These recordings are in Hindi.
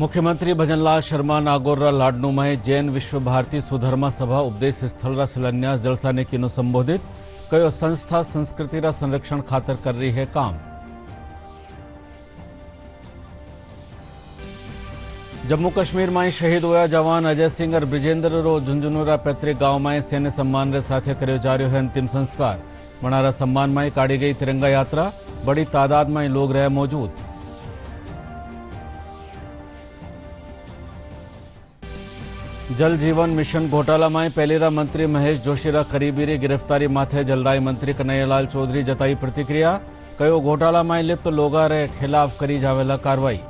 मुख्यमंत्री भजनलाल शर्मा नागोर लाडनू में जैन विश्व भारती सुधर्मा सभा उपदेश स्थल शिलान्यास जलसा ने कीनो संबोधित कयो संस्था संस्कृति संरक्षण खातर कर रही है काम। जम्मू कश्मीर में शहीद हुआ जवान अजय सिंह और ब्रिजेंद्र रो झुंझुनूरा पैतृक गांव में सैन्य सम्मान रे साथे कर्यो जा रह्यो है अंतिम संस्कार। मनारा सम्मान में काढ़ी गई तिरंगा यात्रा, बड़ी तादाद में लोग रहे मौजूद। जल जीवन मिशन घोटाला में पहलीरा मंत्री महेश जोशीरा करीबी री गिरफ्तारी माथे जलदाय मंत्री कन्हैयालाल चौधरी जताई प्रतिक्रिया, कयो घोटाला में लिप्त लोगा रे खिलाफ करी जावेला कार्रवाई।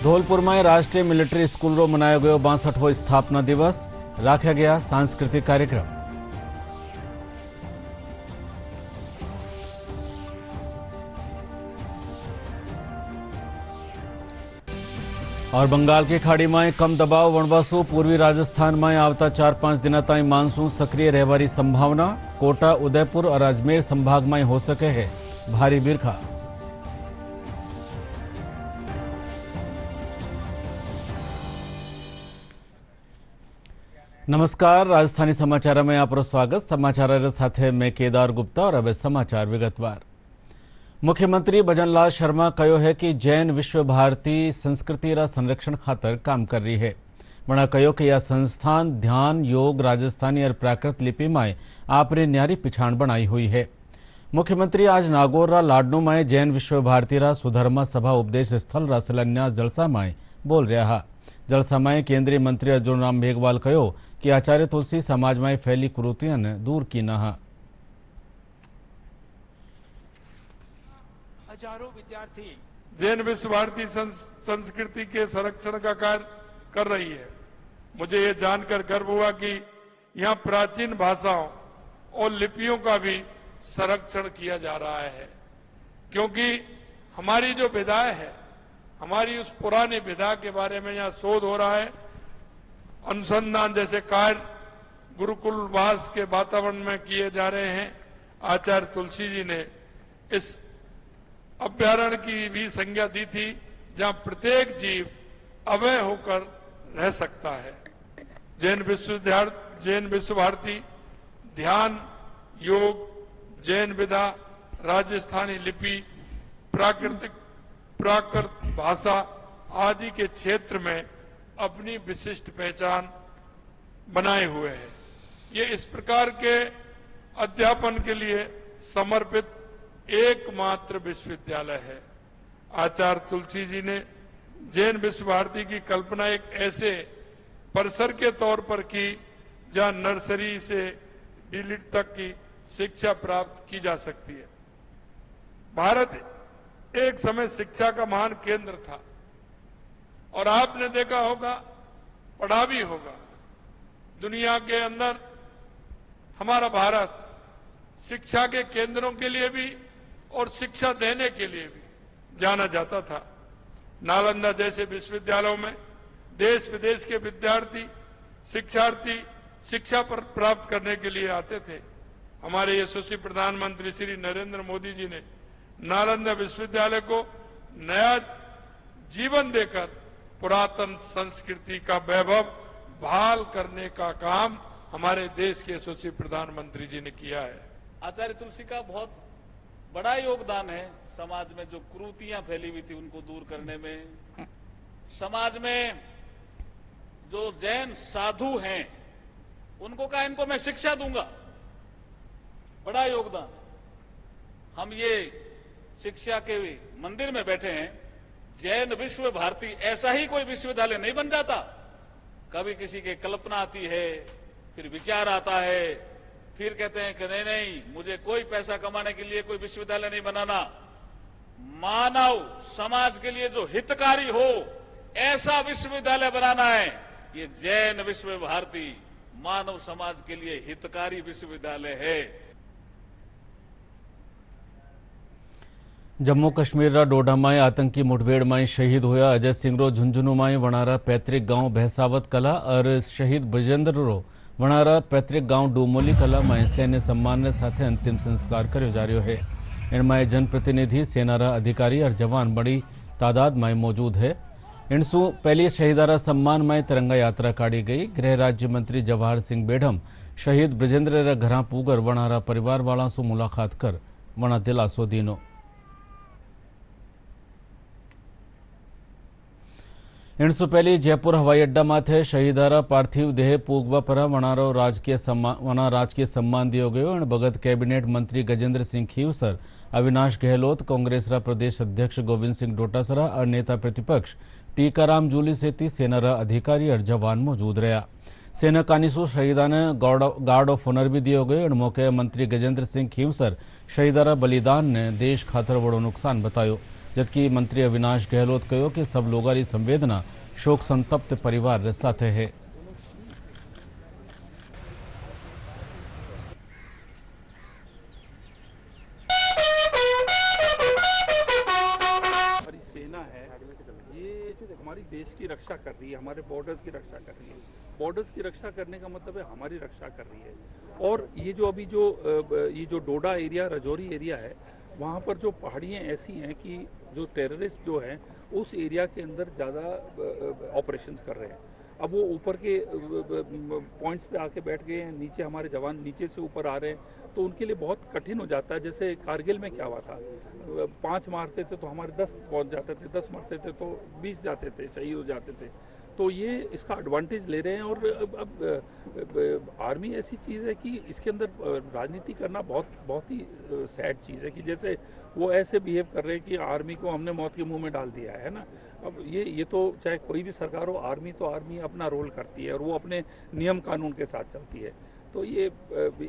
धौलपुर में राष्ट्रीय मिलिट्री स्कूल रो मनायो गयो 62वां स्थापना दिवस, राख्या गया सांस्कृतिक कार्यक्रम। और बंगाल की खाड़ी में कम दबाव वणवासु, पूर्वी राजस्थान में आवता 4-5 दिन ताई मानसून सक्रिय रहवारी संभावना। कोटा, उदयपुर और अजमेर संभाग में हो सके है भारी बिरखा। नमस्कार, राजस्थानी समाचार में आपरो स्वागत। समाचार साथे मैं केदार गुप्ता और अब समाचार विगतवार। मुख्यमंत्री भजनलाल शर्मा कहो है कि जैन विश्व भारती संस्कृति रा संरक्षण खातर काम कर रही है। मना कहो कि यह संस्थान ध्यान, योग, राजस्थानी और प्राकृत लिपि में आपने न्यारी पिछाण बनाई हुई है। मुख्यमंत्री आज नागौर लाडनू में जैन विश्व भारती रा सुधर्मा सभा उपदेश स्थल रा शिलान्यास जलसा में बोल रहा। जलसा में केंद्रीय मंत्री अर्जुन राम मेघवाल कहो कि आचार्य तुलसी समाज में फैली कुरीतियां दूर की न। हजारों विद्यार्थी जैन विश्व भारती संस्कृति के संरक्षण का कार्य कर रही है। मुझे ये जानकर गर्व हुआ कि यहाँ प्राचीन भाषाओं और लिपियों का भी संरक्षण किया जा रहा है, क्योंकि हमारी जो विधाएं है, हमारी उस पुरानी विधा के बारे में यहाँ शोध हो रहा है। अनुसंधान जैसे कार्य गुरुकुलवास के वातावरण में किए जा रहे हैं। आचार्य तुलसी जी ने इस अभ्यारण्य की भी संज्ञा दी थी, जहां प्रत्येक जीव अभय होकर रह सकता है। जैन विश्व भारती ध्यान, योग, जैन विधा, राजस्थानी लिपि, प्राकृत भाषा आदि के क्षेत्र में अपनी विशिष्ट पहचान बनाए हुए है। ये इस प्रकार के अध्यापन के लिए समर्पित एकमात्र विश्वविद्यालय है। आचार्य तुलसी जी ने जैन विश्व भारती की कल्पना एक ऐसे परिसर के तौर पर की जहां नर्सरी से डीलिट तक की शिक्षा प्राप्त की जा सकती है। भारत एक समय शिक्षा का महान केंद्र था और आपने देखा होगा, पढ़ा भी होगा, दुनिया के अंदर हमारा भारत शिक्षा के केंद्रों के लिए भी और शिक्षा देने के लिए भी जाना जाता था। नालंदा जैसे विश्वविद्यालयों में देश विदेश के विद्यार्थी, शिक्षार्थी शिक्षा पर प्राप्त करने के लिए आते थे। हमारे यशस्वी प्रधानमंत्री श्री नरेंद्र मोदी जी ने नालंदा विश्वविद्यालय को नया जीवन देकर पुरातन संस्कृति का वैभव बहाल करने का काम हमारे देश के यशस्वी प्रधानमंत्री जी ने किया है। आचार्य तुलसी का बहुत बड़ा योगदान है। समाज में जो कुरीतियां फैली हुई थी उनको दूर करने में, समाज में जो जैन साधु हैं उनको कहा इनको मैं शिक्षा दूंगा, बड़ा योगदान। हम ये शिक्षा के मंदिर में बैठे हैं। जैन विश्व भारती ऐसा ही कोई विश्वविद्यालय नहीं बन जाता। कभी किसी के कल्पना आती है, फिर विचार आता है, फिर कहते हैं कि नहीं, मुझे कोई पैसा कमाने के लिए कोई विश्वविद्यालय नहीं बनाना। मानव समाज के लिए जो हितकारी हो ऐसा विश्वविद्यालय बनाना है। ये जैन विश्व भारती मानव समाज के लिए हितकारी विश्वविद्यालय है। जम्मू कश्मीर डोडा में आतंकी मुठभेड़ में शहीद हुआ अजय सिंह रो झुंझुनू में वणारा पैतृक गांव भैसावत कला और शहीद ब्रिजेंद्र रो वणारा पैतृक गांव डूमोली कला में सैन्य सम्मान साथ अंतिम संस्कार कर्यो जा रह्यो है। इनमें जनप्रतिनिधि, सेनारा अधिकारी और जवान बड़ी तादाद में मौजूद है। इनसू पहली शहीदारा सम्मान में तिरंगा यात्रा काढ़ी गई। गृह राज्य मंत्री जवाहर सिंह बेढम शहीद ब्रजेंद्र घरा पूगर वणारा परिवार वाला सु मुलाकात कर वणा दिलासो दीनो। इनसु पहली जयपुर हवाई अड्डा माथे शहीदारा पार्थिव देह पूगवा पर वणारो राजकीय सम्मान दियो गयो। इन बगत कैबिनेट मंत्री गजेंद्र सिंह खीवसर, अविनाश गहलोत, कांग्रेस प्रदेश अध्यक्ष गोविंद सिंह डोटासरा और नेता प्रतिपक्ष टीकाराम जूली सेती सेना अधिकारी और जवान मौजूद रहा। सेना कानीसु शहीदा ने गार्ड ऑफ ऑनर भी दियो गयो। इन मौके मंत्री गजेंद्र सिंह खीवसर शहीदारा बलिदान ने देश खातर बड़ो नुकसान बतायो, जबकि मंत्री अविनाश गहलोत कहो कि सब लोगों की संवेदना शोक संतप्त परिवार साथे है। हमारी सेना है, ये हमारी देश की रक्षा कर रही है, हमारे बॉर्डर्स की रक्षा कर रही है। बॉर्डर्स की रक्षा करने का मतलब है हमारी रक्षा कर रही है। और ये जो डोडा एरिया, राजौरी एरिया है, वहाँ पर जो पहाड़ियाँ ऐसी हैं कि जो टेररिस्ट जो हैं उस एरिया के अंदर ज़्यादा ऑपरेशंस कर रहे हैं। अब वो ऊपर के पॉइंट्स पे आके बैठ गए हैं, नीचे हमारे जवान नीचे से ऊपर आ रहे हैं, तो उनके लिए बहुत कठिन हो जाता है। जैसे कारगिल में क्या हुआ था, 5 मारते थे तो हमारे 10 पहुंच जाते थे, 10 मारते थे तो 20 जाते थे, शहीद हो जाते थे। तो ये इसका एडवांटेज ले रहे हैं। और अब आर्मी ऐसी चीज़ है कि इसके अंदर राजनीति करना बहुत ही सैड चीज़ है कि जैसे वो ऐसे बिहेव कर रहे हैं कि आर्मी को हमने मौत के मुंह में डाल दिया है ना। अब ये तो चाहे कोई भी सरकार हो, आर्मी तो आर्मी अपना रोल करती है और वो अपने नियम कानून के साथ चलती है। तो ये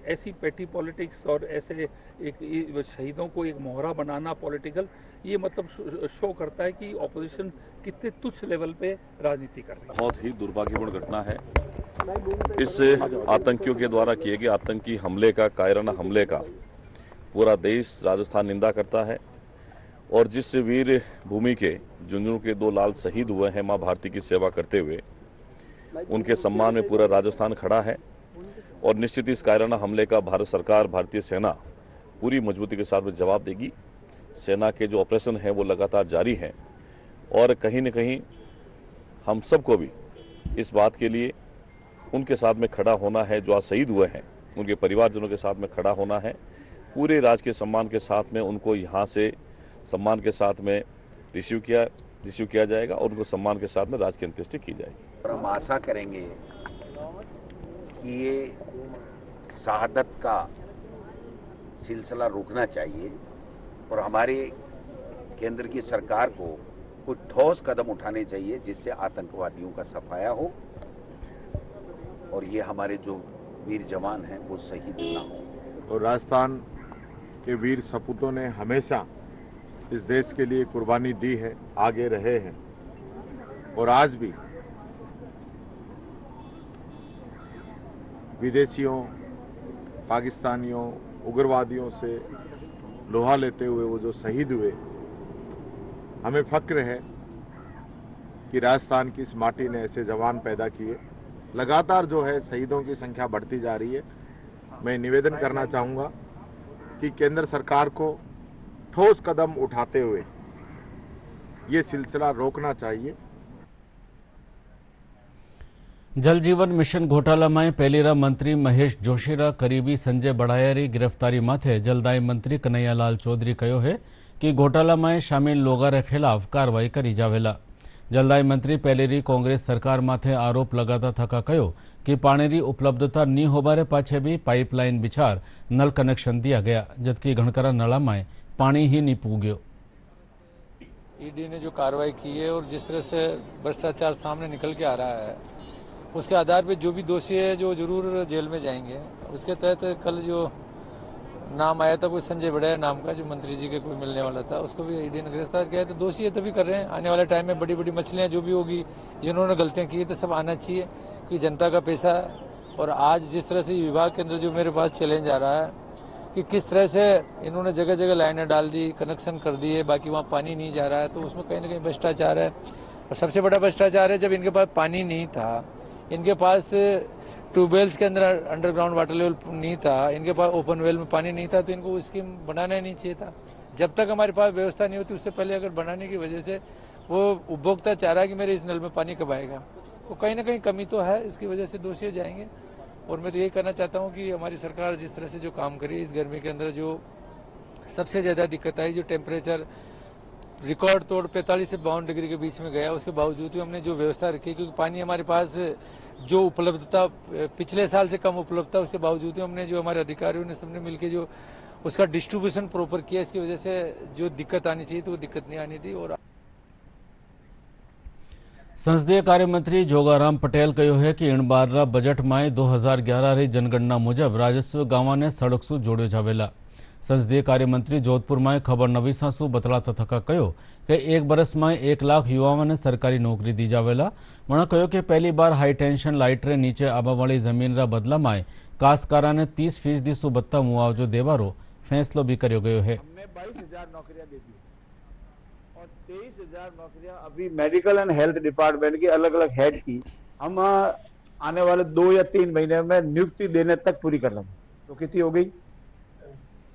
ऐसी पेटी पॉलिटिक्स और ऐसे एक शहीदों को एक मोहरा बनाना पॉलिटिकल, ये मतलब शो करता है कि ऑपोजिशन कितने तुच्छ लेवल पे राजनीति कर रही है। बहुत ही दुर्भाग्यपूर्ण घटना है। इस आतंकियों के द्वारा किए गए आतंकी हमले का, कायराना हमले का पूरा देश, राजस्थान निंदा करता है। और जिस वीर भूमि के झुंझुनू के 2 लाल शहीद हुए हैं मां भारती की सेवा करते हुए, उनके सम्मान में पूरा राजस्थान खड़ा है। और निश्चित इस कायराना हमले का भारत सरकार, भारतीय सेना पूरी मजबूती के साथ में जवाब देगी। सेना के जो ऑपरेशन है वो लगातार जारी हैं और कहीं न कहीं हम सबको भी इस बात के लिए उनके साथ में खड़ा होना है। जो आज शहीद हुए हैं उनके परिवारजनों के साथ में खड़ा होना है। पूरे राजकीय सम्मान के साथ में उनको यहाँ से सम्मान के साथ में रिसीव किया जाएगा और उनको सम्मान के साथ में राजकीय अंत्येष्टि की जाएगी। और हम आशा करेंगे कि ये शहादत का सिलसिला रुकना चाहिए और हमारे केंद्र की सरकार को कुछ ठोस कदम उठाने चाहिए जिससे आतंकवादियों का सफाया हो और ये हमारे जो वीर जवान हैं वो शहीद ना हो। और राजस्थान के वीर सपूतों ने हमेशा इस देश के लिए कुर्बानी दी है, आगे रहे हैं और आज भी विदेशियों, पाकिस्तानियों, उग्रवादियों से लोहा लेते हुए वो जो शहीद हुए, हमें फक्र है कि राजस्थान की इस माटी ने ऐसे जवान पैदा किए। लगातार जो है शहीदों की संख्या बढ़ती जा रही है। मैं निवेदन करना चाहूँगा कि केंद्र सरकार को ठोस कदम उठाते हुए ये सिलसिला रोकना चाहिए। जल जीवन मिशन घोटाला में पहलीरा मंत्री महेश जोशीरा करीबी संजय बड़ायरी गिरफ्तारी माथे जलदाय मंत्री कन्हैयालाल चौधरी कहो है कि घोटाला में शामिल लोगों के खिलाफ कार्रवाई करी जावेला। जलदाय मंत्री पहलेरी कांग्रेस सरकार माथे आरोप लगाता थका कहो कि पानी उपलब्धता नहीं होबारे पाछे भी पाइपलाइन बिछार नल कनेक्शन दिया गया, जबकि घणकरा नला में पानी ही नहीं पूग्यो। ईडी ने जो कार्रवाई की है और जिस तरह से भ्रष्टाचार सामने निकल के आ रहा है, उसके आधार पे जो भी दोषी है जो जरूर जेल में जाएंगे। उसके तहत कल जो नाम आया था कोई संजय बड़ैया नाम का, जो मंत्री जी के कोई मिलने वाला था, उसको भी ईडी ने गिरफ्तार किया। तो दोषी है तभी कर रहे हैं। आने वाले टाइम में बड़ी बड़ी मछलियाँ जो भी होगी, जिन्होंने गलतियाँ की तो सब आना चाहिए कि जनता का पैसा है। और आज जिस तरह से विभाग के अंदर जो मेरे पास चैलेंज आ रहा है कि किस तरह से इन्होंने जगह जगह लाइनें डाल दी, कनेक्शन कर दिए, बाकी वहाँ पानी नहीं जा रहा है, तो उसमें कहीं ना कहीं भ्रष्टाचार है। और सबसे बड़ा भ्रष्टाचार है जब इनके पास पानी नहीं था, इनके पास ट्यूबवेल्स के अंदर अंडरग्राउंड वाटर लेवल नहीं था, इनके पास ओपन वेल में पानी नहीं था, तो इनको स्कीम बनाना ही नहीं चाहिए था। जब तक हमारे पास व्यवस्था नहीं होती उससे पहले अगर बनाने की वजह से वो उपभोक्ता चाह रहा है कि मेरे इस नल में पानी कब आएगा, तो कहीं ना कहीं कमी तो है, इसकी वजह से दोषी हो जाएंगे। और मैं तो यही कहना चाहता हूँ कि हमारी सरकार जिस तरह से जो काम करी इस गर्मी के अंदर, जो सबसे ज़्यादा दिक्कत आई, जो टेम्परेचर रिकॉर्ड तोड़ 45 से 52 डिग्री के बीच में गया, उसके बावजूद भी हमने जो व्यवस्था रखी, क्योंकि पानी हमारे पास जो उपलब्धता पिछले साल से कम उपलब्ध था, उसके बावजूद भी हमने जो हमारे अधिकारियों ने सबने मिलकर जो उसका डिस्ट्रीब्यूशन प्रॉपर किया, इसकी वजह से जो दिक्कत आनी चाहिए तो वो दिक्कत नहीं आनी थी। और संसदीय कार्य मंत्री जोगाराम पटेल कह्यो है कि ईणबारना बजट में 2011 री जनगणना मुजब राजस्व गांव ने सड़क सु जोड़ो जावेला। संसदीय कार्य मंत्री जोधपुर में खबर नवीसा सु बतलाता थका कहो कि एक बरस में 1 लाख युवाओं ने सरकारी नौकरी दी जावेला। मणे कहो कि पहली बार हाई टेंशन लाइट रे नीचे आवा वाली जमीन रा बदला में काश्तकारा ने 30% सु बत्ता मुआवजो देवारो फैसलो भी कर्यो गयो है। हमने 22,000 नौकरियां दे दी और 23,000 नौकरियां अभी मेडिकल एंड हेल्थ डिपार्टमेंट की अलग अलग हेड की हम आने वाले 2 या 3 महीने में नियुक्ति देने तक पूरी कर लेंगे। तो कितनी हो गई?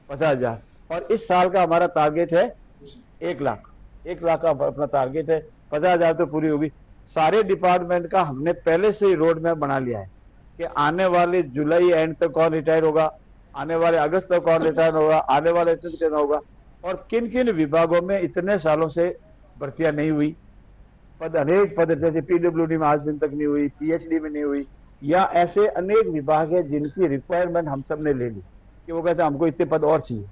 50,000। और इस साल का हमारा टारगेट है 1 लाख। 1 लाख का अपना टारगेट है, 50,000 तो पूरी होगी। सारे डिपार्टमेंट का हमने पहले से ही रोड मैप बना लिया है कि आने वाले जुलाई एंड तक कौन रिटायर होगा, आने वाले अगस्त तक कौन रिटायर होगा, आने वाले कितना होगा, और किन किन विभागों में इतने सालों से भर्तियां नहीं हुई। पद अनेक पद जैसे पीडब्ल्यूडी में आज दिन तक नहीं हुई, पीएचडी में नहीं हुई, या ऐसे अनेक विभाग है जिनकी रिक्वायरमेंट हम सब ने ले ली कि वो कहते हैं हमको इतने पद और चाहिए।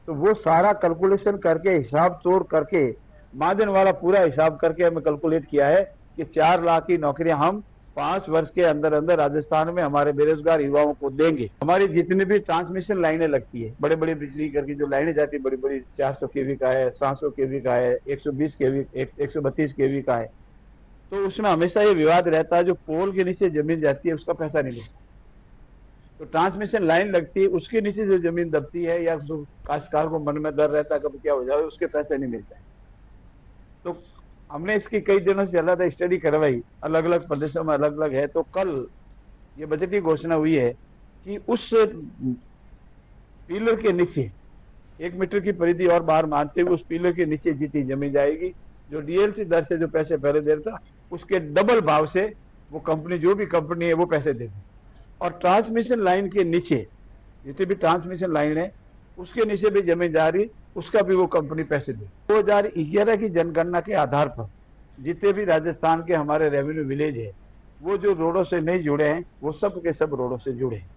तो वो सारा कैलकुलेशन करके, हिसाब तोड़ करके, महाजन वाला पूरा हिसाब करके हमें कैलकुलेट किया है कि 4 लाख की नौकरियां हम 5 वर्ष के अंदर अंदर राजस्थान में हमारे बेरोजगार युवाओं को देंगे। हमारी जितनी भी ट्रांसमिशन लाइनें लगती है, बड़े बड़े बिजली करके जो लाइनें जाती है, बड़ी बड़ी 400 केवी का है, 700 केवी का है, 120 केवी, 132 केवी का है, तो उसमें हमेशा ये विवाद रहता है जो पोल के नीचे जमीन जाती है उसका पैसा नहीं मिलता। तो ट्रांसमिशन लाइन लगती है, उसके नीचे जो जमीन दबती है या जो काश्तकार को मन में डर रहता है कभी क्या हो जाए, उसके पैसे नहीं मिलते। तो हमने इसकी कई दिनों से अलग स्टडी करवाई, अलग अलग प्रदेशों में अलग अलग है। तो कल ये बजट की घोषणा हुई है कि उस पिलर के नीचे 1 मीटर की परिधि और बाहर मानते हुए उस पिलर के नीचे जितनी जमीन जाएगी, जो डीएलसी दर से जो पैसे पहले दे रहा था उसके डबल भाव से वो कंपनी, जो भी कंपनी है, वो पैसे देगी। और ट्रांसमिशन लाइन के नीचे जितनी भी ट्रांसमिशन लाइन है उसके नीचे भी जमीन जा रही, उसका भी वो कंपनी पैसे दे। 2011 की जनगणना के आधार पर जितने भी राजस्थान के हमारे रेवेन्यू विलेज है, वो जो रोडों से नहीं जुड़े हैं वो सब के सब रोडों से जुड़े हैं।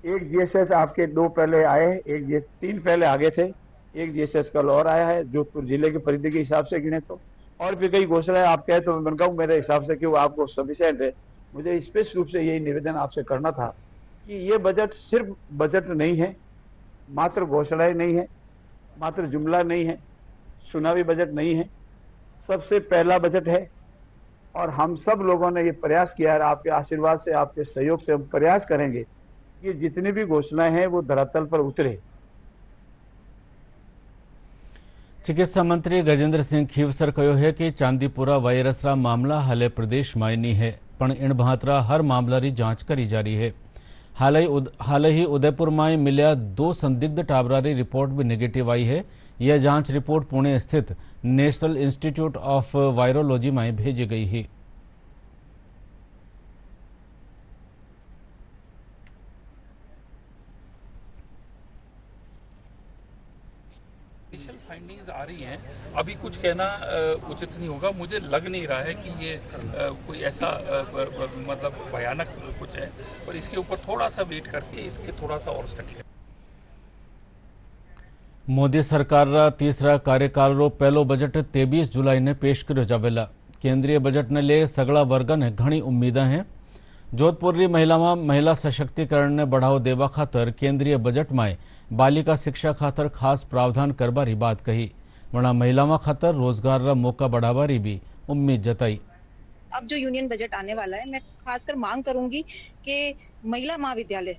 एक जीएसएस आपके 2 पहले आए, 3 पहले आगे थे, एक जीएसएस कल और आया है जोधपुर जिले की परिधि के हिसाब से गिने तो। और भी कई घोषणाएं आप कहे तो मैं कहूँ मेरे हिसाब से कि वो आपको सफिशिएंट है। मुझे स्पष्ट रूप से यही निवेदन आपसे करना था कि ये बजट सिर्फ बजट नहीं है, मात्र घोषणाएं नहीं है, मात्र जुमला नहीं है, चुनावी बजट नहीं है, सबसे पहला बजट है। और हम सब लोगों ने ये प्रयास किया है, आपके आशीर्वाद से, आपके सहयोग से हम प्रयास करेंगे कि जितनी भी घोषणाएं हैं वो धरातल पर उतरे। चिकित्सा मंत्री गजेंद्र सिंह खीवसर कह्यो है कि चांदीपुरा वायरस रा मामला हाले प्रदेश में नहीं है, पण इणभांतरा हर मामला री जांच करी जा रही है। हाल ही उदयपुर में मिलिया 2 संदिग्ध टाबरा री रिपोर्ट भी नेगेटिव आई है। यह जांच रिपोर्ट पुणे स्थित नेशनल इंस्टीट्यूट ऑफ वायरोलॉजी में भेजी गई है। इनिशियल फाइंडिंग्स आ रही हैं, अभी कुछ कहना उचित नहीं होगा। मुझे लग नहीं रहा है कि ये कोई ऐसा मतलब भयानक कुछ है, पर इसके ऊपर थोड़ा सा वेट करके इसके थोड़ा सा और स्टडी करें। मोदी सरकार रा तीसरा कार्यकाल रो पहलो बजट 23 जुलाई ने पेश कर्यो जावेला। केंद्रीय बजट ने ले सगळा वर्ग ने घणी उम्मीदा हैं। जोधपुर री महिला में महिला सशक्तिकरण ने बढ़ावो देवा खातर केंद्रीय बजट में बालिका शिक्षा खातर खास प्रावधान करवारी बात कही। वरना महिलाओं खातर रोजगार रा मौका बढ़ावारी भी उम्मीद जताई। अब जो यूनियन बजट आने वाला है, मैं खासकर मांग करूंगी कि महिला महाविद्यालय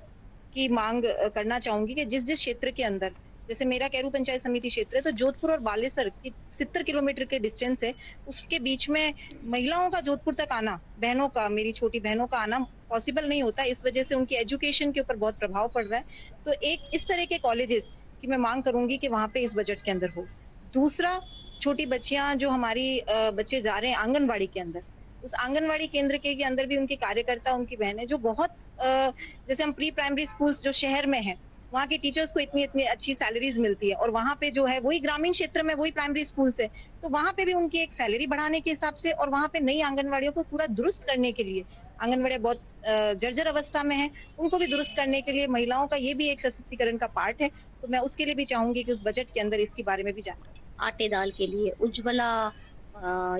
की मांग करना चाहूंगी कि जिस जिस क्षेत्र के अंदर, जैसे मेरा कैरू पंचायत समिति क्षेत्र है, तो जोधपुर और बालेसर की 70 किलोमीटर के डिस्टेंस है, उसके बीच में महिलाओं का जोधपुर तक आना, बहनों का, मेरी छोटी बहनों का आना पॉसिबल नहीं होता। इस वजह से उनकी एजुकेशन के ऊपर बहुत प्रभाव पड़ रहा है। तो एक इस तरह के कॉलेजेस कि मैं मांग करूंगी कि वहां पे इस बजट के अंदर हो। दूसरा, छोटी बच्चियां जो हमारी बच्चे जा रहे हैं आंगनवाड़ी के अंदर, उस आंगनवाड़ी केंद्र के अंदर भी उनके कार्यकर्ता, उनकी बहनें जो बहुत जैसे हम प्री प्राइमरी स्कूल्स जो शहर में हैं, वहाँ के टीचर्स को इतनी इतनी अच्छी सैलरीज मिलती है और वहाँ पे जो है वही ग्रामीण क्षेत्र में वही प्राइमरी स्कूल्स है, तो वहाँ पे भी उनकी एक सैलरी बढ़ाने के हिसाब से और वहाँ पे नई आंगनवाड़ियों को पूरा दुरुस्त करने के लिए, आंगनवाड़ियां बहुत जर्जर अवस्था में है, उनको भी दुरुस्त करने के लिए महिलाओं का ये भी एक सशक्तिकरण का पार्ट है, तो मैं उसके लिए भी चाहूंगी कि उस बजट के अंदर इसके बारे में भी जानकारी। आटे दाल के लिए, उज्ज्वला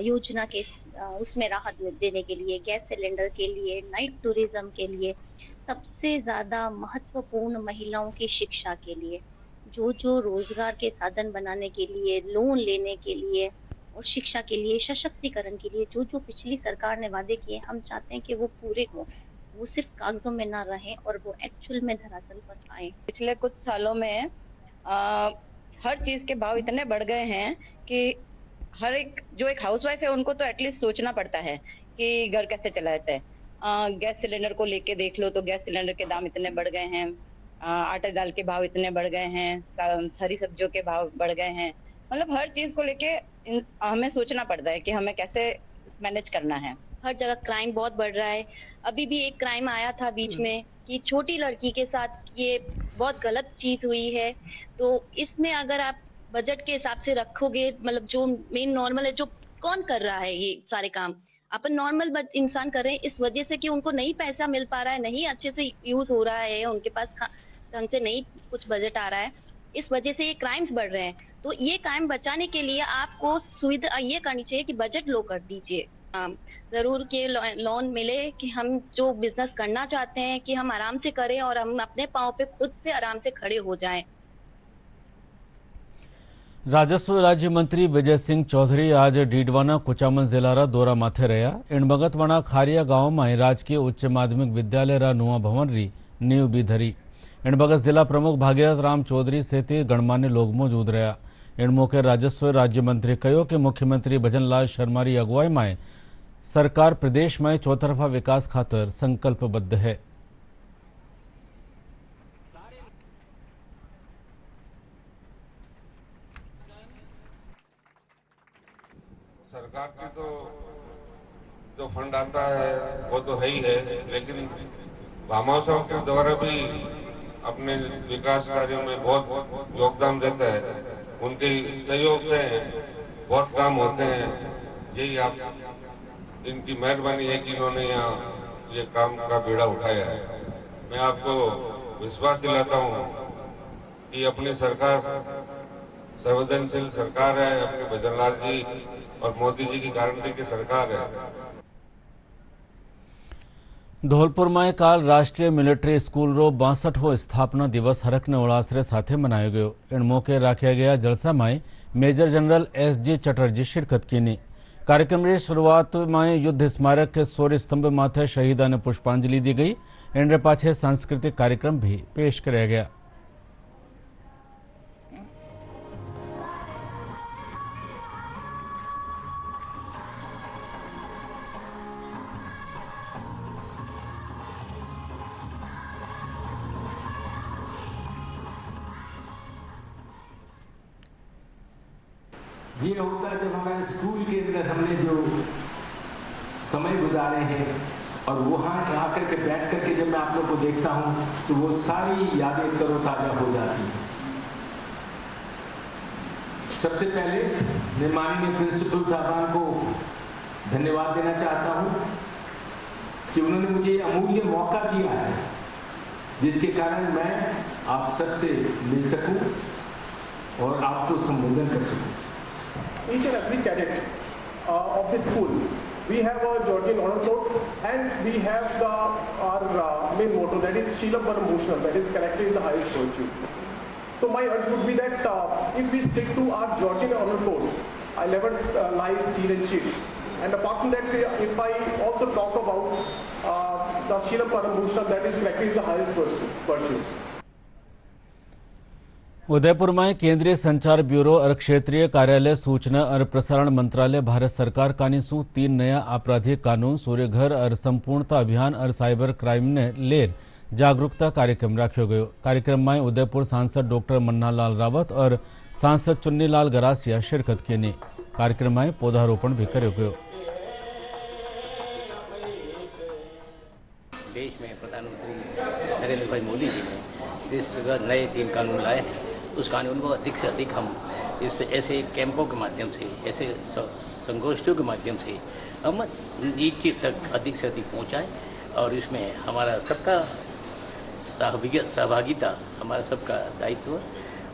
योजना के उसमें राहत देने के लिए, गैस सिलेंडर के लिए, नाइट टूरिज्म के लिए, सबसे ज्यादा महत्वपूर्ण महिलाओं की शिक्षा के लिए, जो रोजगार के साधन बनाने के लिए, लोन लेने के लिए और शिक्षा के लिए, सशक्तिकरण के लिए जो पिछली सरकार ने वादे किए, हम चाहते हैं कि वो पूरे हों, वो सिर्फ कागजों में ना रहें और वो एक्चुअल में धरातल पर आए। पिछले कुछ सालों में हर चीज के भाव इतने बढ़ गए हैं कि हर एक जो एक हाउसवाइफ है उनको तो एटलीस्ट सोचना पड़ता है कि घर कैसे चलाया जाए। गैस सिलेंडर को लेके देख लो तो गैस सिलेंडर के दाम इतने बढ़ गए हैं, आटे दाल के भाव इतने बढ़ गए हैं, हरी सब्जियों के भाव बढ़ गए हैं, मतलब हर चीज को लेके हमें सोचना पड़ता है कि हमें कैसे मैनेज करना है। हर जगह क्राइम बहुत बढ़ रहा है। अभी भी एक क्राइम आया था बीच में कि छोटी लड़की के साथ ये बहुत गलत चीज हुई है, तो इसमें अगर आप बजट के हिसाब से रखोगे, मतलब जो मेन नॉर्मल है, जो कौन कर रहा है ये सारे काम, अपन नॉर्मल इंसान कर रहे हैं, इस वजह से कि उनको नहीं पैसा मिल पा रहा है, नहीं अच्छे से यूज हो रहा है, उनके पास ढंग से नहीं कुछ बजट आ रहा है, इस वजह से ये क्राइम्स बढ़ रहे हैं। तो ये क्राइम बचाने के लिए आपको सुविधा ये करनी चाहिए कि बजट लो कर दीजिए, जरूर के लोन मिले कि हम जो बिजनेस करना चाहते हैं कि हम आराम से करें और हम अपने पाँव पे खुद से आराम से खड़े हो जाएं। राजस्व राज्य मंत्री विजय सिंह चौधरी आज डीडवाना कुचामन जिलारा दौरा माथे रहा। एणबगतवाणा खारिया गांव में राजकीय उच्च माध्यमिक विद्यालय रा नुआ भवन री नींव भी धरी। एणबगत जिला प्रमुख भागीरथ राम चौधरी सहित गणमान्य लोग मौजूद रहा। इन मौके राजस्व राज्य मंत्री कहो कि मुख्यमंत्री भजनलाल शर्मा की अगुवाई में सरकार प्रदेश में चौतरफा विकास खातर संकल्पबद्ध है। सरकार की तो जो फंड आता है वो तो है ही है, लेकिन भामाशाह के द्वारा भी अपने विकास कार्यों में बहुत योगदान देता है। उनके सहयोग से बहुत काम होते हैं। यही आप इनकी मेहरबानी है कि इन्होंने यहाँ ये काम का बीड़ा उठाया है। मैं आपको विश्वास दिलाता हूँ कि अपनी सरकार संवेदनशील सरकार है, अपने भजनलाल जी और मोदी जी की गारंटी की सरकार है। धौलपुर में काल राष्ट्रीय मिलिटरी स्कूल रो 62वां स्थापना दिवस हरखने उल्लासरे साथे मनायो गयो। इन मौके राख्या गया जलसा में मेजर जनरल एस.जी. चटर्जी शिरकत की। कार्यक्रम की शुरुआत में युद्ध स्मारक के सूर्य स्तंभ माथे शहीदा ने पुष्पांजलि दी गई। इन पाछे सांस्कृतिक कार्यक्रम भी पेश किया गया। ये होता है जब हमारे स्कूल के अंदर हमने जो समय गुजारे हैं और वहाँ आकर के बैठ करके जब मैं आप लोग को देखता हूँ तो वो सारी यादें तरोताजा हो जाती हैं। सबसे पहले मैं माननीय प्रिंसिपल साहबान को धन्यवाद देना चाहता हूँ कि उन्होंने मुझे अमूल्य मौका दिया है जिसके कारण मैं आप सबसे मिल सकूं और आपको संबोधन कर सकूं। Each and every cadet of the school, we have a Georgian honor code and we have our main motto, that is Sheelam Param Bhushanam, that is character is the highest virtue. So my urge would be that if we stick to our Georgian honor code, I'll never lie, steal and cheat. And apart from that, if I also talk about the Sheelam Param Bhushanam, that is character is the highest virtue. Udaipur में केंद्रीय संचार ब्यूरो और क्षेत्रीय कार्यालय सूचना और प्रसारण मंत्रालय भारत सरकार का 3 नया आपराधिक कानून सूर्यघर और संपूर्णता अभियान और साइबर क्राइम ने लेर जागरूकता कार्यक्रम रखो गयो। कार्यक्रम में उदयपुर सांसद डॉक्टर मन्नालाल रावत और सांसद चुन्नीलाल गरासिया शिरकत की। कार्यक्रम में पौधारोपण भी करो गयो। देश में प्रधानमंत्री नरेंद्र भाई मोदी जी ने जिस जगह नए 3 कानून लाए हैं, उस कानून को अधिक से अधिक हम इस ऐसे कैंपों के माध्यम से, ऐसे संगोष्ठियों के माध्यम से हम नीचे तक अधिक से अधिक पहुंचाएं और इसमें हमारा सबका सहभागिता, हमारा सबका दायित्व,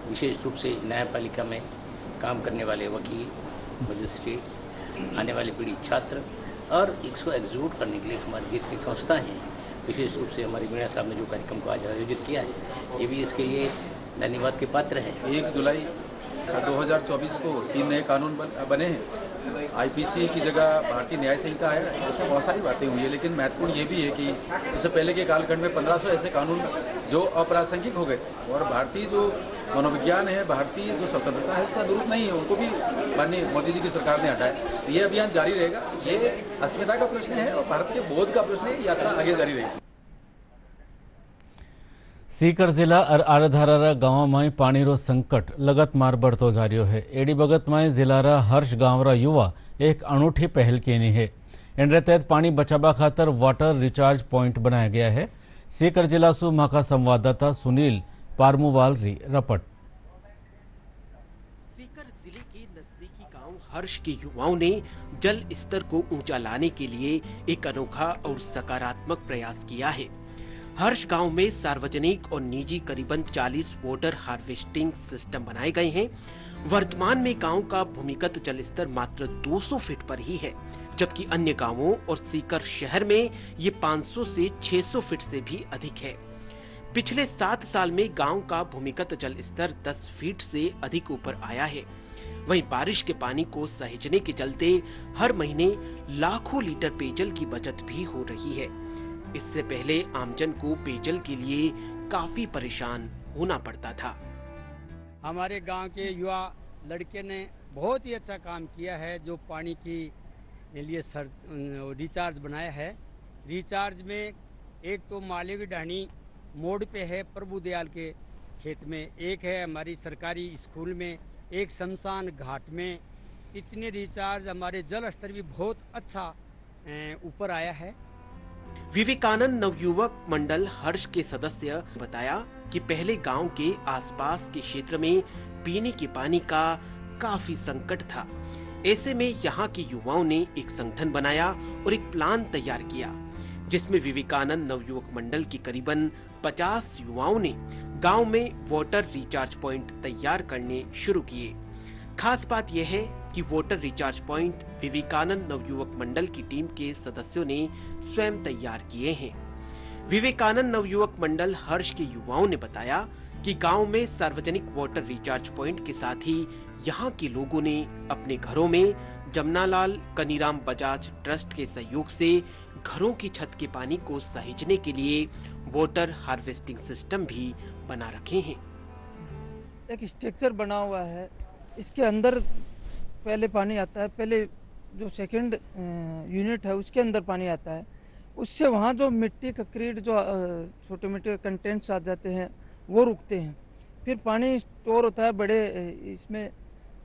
विशेष रूप से न्यायपालिका में काम करने वाले वकील, मजिस्ट्रेट, आने वाली पीढ़ी छात्र और इसको एग्जीक्यूट करने के लिए हमारी जितनी संस्थाएं हैं, विशेष रूप से हमारी मीणा साहब ने जो कार्यक्रम को आज आयोजित किया है, ये भी इसके लिए धन्यवाद के पात्र है। 1 जुलाई 2024 को 3 नए कानून बने हैं। आईपीसी की जगह भारतीय न्याय संहिता है। ऐसे बहुत सारी बातें हुई है, लेकिन महत्वपूर्ण ये भी है कि इससे पहले के कालखंड में 1500 ऐसे कानून जो अप्रासंगिक हो गए और भारतीय जो मनोविज्ञान है, भारतीय जो स्वतंत्रता है, उसका दुरुस्त नहीं है, उनको भी माननीय मोदी जी की सरकार ने हटाया। ये अभियान जारी रहेगा। ये अस्मिता का प्रश्न है और भारत के बोध का प्रश्न है। यात्रा आगे जारी रहेगी। सीकर जिला और आरधारा गांव में पानी रो संकट लगातार बढ़तो जा रहा है। एडी बगत में जिला हर्ष गांव युवा एक अनूठी पहल की है। इन तहत पानी बचावा खातर वाटर रिचार्ज पॉइंट बनाया गया है। सीकर जिला सु माका संवाददाता सुनील पारमुवाल री रपट। सीकर जिले के नजदीकी गांव हर्ष के युवाओं ने जल स्तर को ऊंचा लाने के लिए एक अनोखा और सकारात्मक प्रयास किया है। हर्ष गांव में सार्वजनिक और निजी करीबन 40 वाटर हार्वेस्टिंग सिस्टम बनाए गए हैं। वर्तमान में गांव का भूमिगत जल स्तर मात्र 200 फीट पर ही है, जबकि अन्य गांवों और सीकर शहर में ये 500 से 600 फीट से भी अधिक है। पिछले 7 साल में गांव का भूमिगत जल स्तर 10 फीट से अधिक ऊपर आया है। वहीं बारिश के पानी को सहेजने के चलते हर महीने लाखों लीटर पेयजल की बचत भी हो रही है। इससे पहले आमजन को पेयजल के लिए काफी परेशान होना पड़ता था। हमारे गांव के युवा लड़के ने बहुत ही अच्छा काम किया है, जो पानी की लिए रिचार्ज बनाया है। रिचार्ज में एक तो माली की ढाणी मोड़ पे है प्रभु दयाल के खेत में, एक है हमारी सरकारी स्कूल में, एक शमशान घाट में। इतने रिचार्ज, हमारे जल स्तर भी बहुत अच्छा ऊपर आया है। विवेकानंद नवयुवक मंडल हर्ष के सदस्य बताया कि पहले गांव के आसपास के क्षेत्र में पीने के पानी का काफी संकट था। ऐसे में यहाँ के युवाओं ने एक संगठन बनाया और एक प्लान तैयार किया, जिसमें विवेकानंद नवयुवक मंडल के करीबन 50 युवाओं ने गांव में वाटर रिचार्ज पॉइंट तैयार करने शुरू किए। खास बात यह है कि वाटर रिचार्ज पॉइंट विवेकानंद नवयुवक मंडल की टीम के सदस्यों ने स्वयं तैयार किए हैं। विवेकानंद नवयुवक मंडल हर्ष के युवाओं ने बताया कि गांव में सार्वजनिक वाटर रिचार्ज पॉइंट के साथ ही यहां के लोगों ने अपने घरों में जमनालाल कनीराम बजाज ट्रस्ट के सहयोग से घरों की छत के पानी को सहेजने के लिए वाटर हार्वेस्टिंग सिस्टम भी बना रखे हैं। एक स्ट्रक्चर बना हुआ है, इसके अंदर पहले पानी आता है, पहले जो सेकंड यूनिट है उसके अंदर पानी आता है, उससे वहाँ जो मिट्टी कंक्रीट जो छोटे मोटे कंटेंट्स आ जाते हैं वो रुकते हैं, फिर पानी स्टोर होता है बड़े इसमें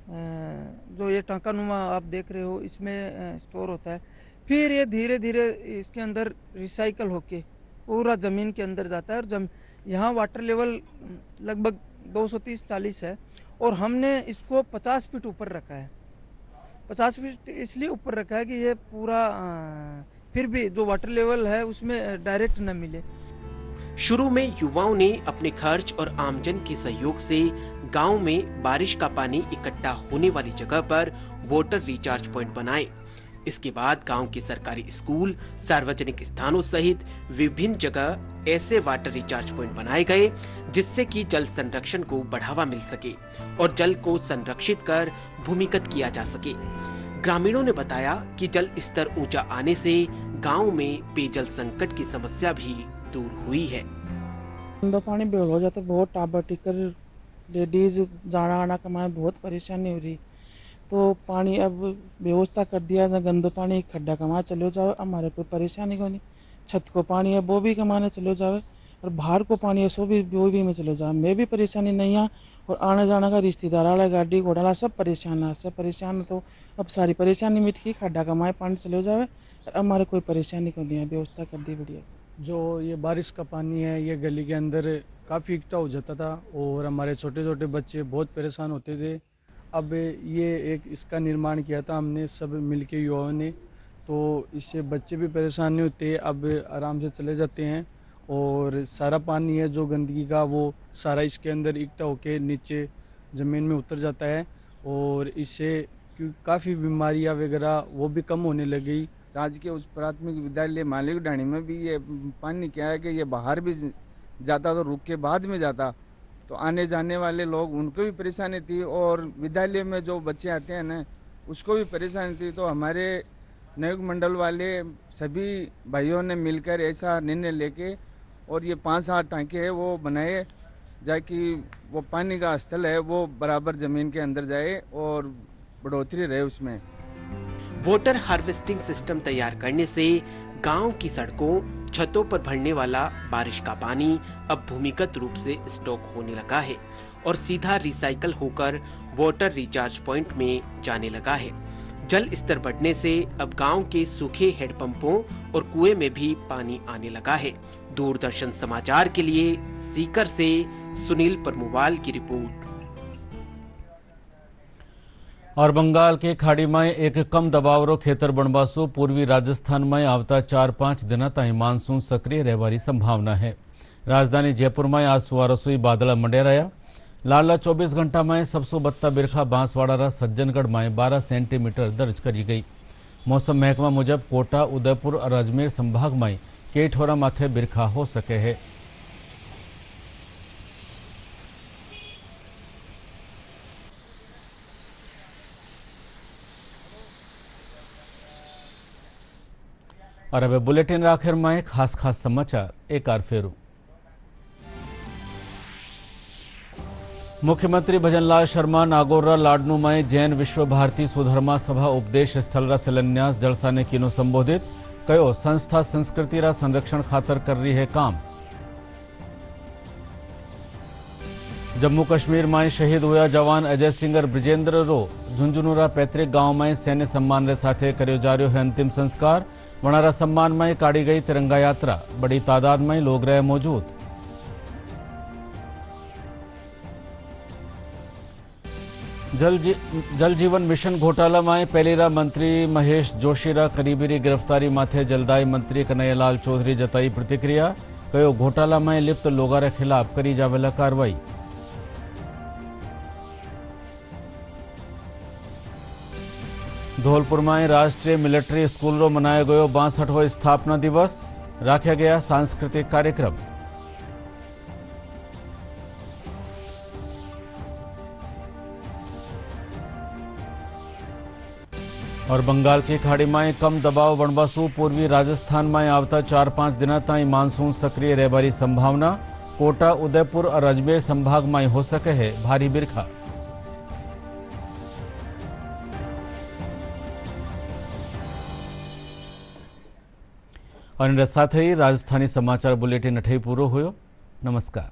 जो ये टांकानुमा आप देख रहे हो इसमें स्टोर होता है, फिर ये धीरे धीरे इसके अंदर रिसाइकल होके पूरा ज़मीन के अंदर जाता है। और यहाँ वाटर लेवल लगभग 230-40 है और हमने इसको 50 फीट ऊपर रखा है। 50 फीट इसलिए ऊपर रखा है कि ये पूरा फिर भी जो वाटर लेवल है उसमें डायरेक्ट न मिले। शुरू में युवाओं ने अपने खर्च और आमजन के सहयोग से गांव में बारिश का पानी इकट्ठा होने वाली जगह पर वाटर रिचार्ज पॉइंट बनाए। इसके बाद गांव के सरकारी स्कूल, सार्वजनिक स्थानों सहित विभिन्न जगह ऐसे वाटर रिचार्ज पॉइंट बनाए गए, जिससे कि जल संरक्षण को बढ़ावा मिल सके और जल को संरक्षित कर भूमिगत किया जा सके। ग्रामीणों ने बताया कि जल स्तर ऊंचा आने से गांव में पेयजल संकट की समस्या भी दूर हुई है। गंदा पानी बेहोल हो जाता, बहुत टाबर टिकर लेडीज जाना आना कमाए बहुत परेशानी हो रही, तो पानी अब व्यवस्था कर दिया जाए, गंदो पानी खड्डा कमा चलो जाओ, हमारे कोई परेशानी को नहीं। छत को पानी है वो भी कमाने चलो जाओ, और बाहर को पानी है सो भी वो भी में चले जा, मैं भी परेशानी नहीं है और आने जाने का रिश्तेदार वाला गाड़ी घोड़ा वाला सब परेशान है, सब परेशान। तो अब सारी परेशानी मिट गई, खड्डा कमाए पानी चले जावे और हमारे कोई परेशानी को नहीं है, व्यवस्था कर दी बढ़िया। जो ये बारिश का पानी है ये गली के अंदर काफ़ी इकट्ठा हो जाता था और हमारे छोटे छोटे बच्चे बहुत परेशान होते थे। अब ये एक इसका निर्माण किया था हमने सब मिलके युवाओं ने, तो इससे बच्चे भी परेशान नहीं होते, अब आराम से चले जाते हैं और सारा पानी है जो गंदगी का वो सारा इसके अंदर इकट्ठा होके नीचे ज़मीन में उतर जाता है और इससे काफ़ी बीमारियां वगैरह वो भी कम होने लगी। राजकीय उच्च प्राथमिक विद्यालय मालिक ढाणी में भी ये पानी क्या है कि ये बाहर भी जाता तो रुक के बाद में जाता, तो आने जाने वाले लोग उनको भी परेशानी थी और विद्यालय में जो बच्चे आते हैं ना उसको भी परेशानी थी। तो हमारे नयोग मंडल वाले सभी भाइयों ने मिलकर ऐसा निर्णय लेके और ये 5-8 टांके है वो बनाए जाए कि वो पानी का स्थल है वो बराबर ज़मीन के अंदर जाए और बढ़ोतरी रहे उसमें। वाटर हार्वेस्टिंग सिस्टम तैयार करने से गांव की सड़कों, छतों पर भरने वाला बारिश का पानी अब भूमिगत रूप से स्टॉक होने लगा है और सीधा रिसाइकल होकर वाटर रिचार्ज पॉइंट में जाने लगा है। जल स्तर बढ़ने से अब गांव के सूखे हेडपंपों और कुएं में भी पानी आने लगा है। दूरदर्शन समाचार के लिए सीकर से सुनील परमुवाल की रिपोर्ट। और बंगाल के खाड़ी में एक कम दबाव खेतर बनवासु पूर्वी राजस्थान में आवता 4-5 दिन ताईं मानसून सक्रिय रहवानी संभावना है। राजधानी जयपुर में आज सुवारो सुई बादल मंड्या रहा। लाला 24 घंटा में सबसो बत्ता बिरखा बांसवाड़ा सज्जनगढ़ में 12 सेंटीमीटर दर्ज करी गई। मौसम महकमा मुजब कोटा, उदयपुर और अजमेर संभाग में कई ठोरा माथे बिरखा हो सके है। और अब बुलेटिन आखिर में खास समाचार एक बार फेरू। मुख्यमंत्री भजनलाल शर्मा नागौर लाडनू में जैन विश्व भारती सुधर्मा सभा उपदेश स्थल शिलान्यास जलसा ने कीनो संबोधित कहो संस्था संस्कृति रा संरक्षण खातर कर रही है काम। जम्मू कश्मीर में शहीद हुआ जवान अजय सिंह और ब्रिजेंद्र रो झुंझुनूरा पैतृक गांव में सैन्य सम्मान रे साथे कर्यो जा रह्यो है अंतिम संस्कार। वणारा सम्मान में काढ़ी गई तिरंगा यात्रा, बड़ी तादाद में लोग रहे मौजूद। जल जीवन मिशन घोटाला में पहलीरा मंत्री महेश जोशीरा करीबीरी गिरफ्तारी माथे जलदाई मंत्री कन्हैयालाल चौधरी जताई प्रतिक्रिया, कहो घोटाला में लिप्त लोगारे खिलाफ करी जावेला कार्रवाई। धौलपुर में राष्ट्रीय मिलिट्री स्कूल रो मनाया गयो 62वां स्थापना दिवस, राख्या गया सांस्कृतिक कार्यक्रम। और बंगाल की खाड़ी में कम दबाव बनवासु पूर्वी राजस्थान में आवता 4-5 दिन ताईं मानसून सक्रिय रहवानी संभावना। कोटा, उदयपुर और अजमेर संभाग में हो सके है भारी बिरखा। और साथ ही राजस्थानी समाचार बुलेटिन अठे पूरो हुयो। नमस्कार।